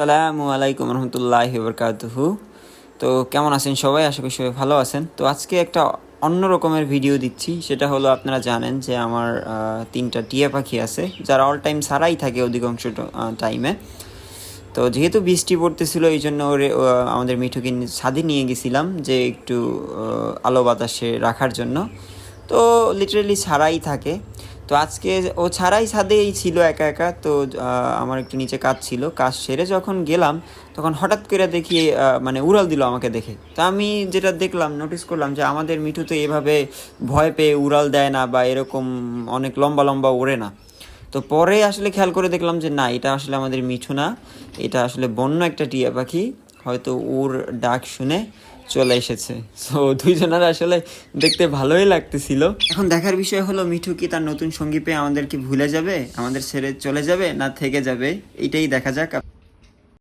আসসালামু আলাইকুম রহমতুল্লাহি ওবরকাতুহু। তো কেমন আছেন সবাই? আশা করি সবাই ভালো আছেন। তো আজকে একটা অন্য রকমের ভিডিও দিচ্ছি। সেটা হলো, আপনারা জানেন যে আমার তিনটা টিয়া পাখি আছে, যারা অল টাইম ছাড়াই থাকে অধিকাংশ টাইমে। তো যেহেতু বৃষ্টি পড়তেছিল, এই জন্য আমাদের মিঠুকে ছাদে নিয়ে গেছিলাম যে একটু আলো বাতাসে রাখার জন্য। তো লিটারেলি ছাড়াই থাকে। তো আজকে ও ছাড়াই ছাদেই ছিল একা একা। তো আমার একটু নিচে কাজ ছিল, কাজ সেরে যখন গেলাম তখন হঠাৎ করে দেখি মানে উড়াল দিল আমাকে দেখে। তা আমি যেটা দেখলাম, নোটিস করলাম যে আমাদের মিঠু তো এভাবে ভয় পেয়ে উড়াল দেয় না, বা এরকম অনেক লম্বা লম্বা ওড়ে না। তো পরে আসলে খেয়াল করে দেখলাম যে না, এটা আসলে আমাদের মিঠু না, এটা আসলে বন্য একটা টিয়া পাখি। হয়তো ওর ডাক শুনে চলে এসেছে। সো দুইজনের আসলে দেখতে ভালোই লাগতেছিল। এখন দেখার বিষয় হলো, মিঠু কি তার নতুন সঙ্গী পেয়ে আমাদেরকে ভুলে যাবে, আমাদের ছেড়ে চলে যাবে, না থেকে যাবে, এইটাই দেখা যাক।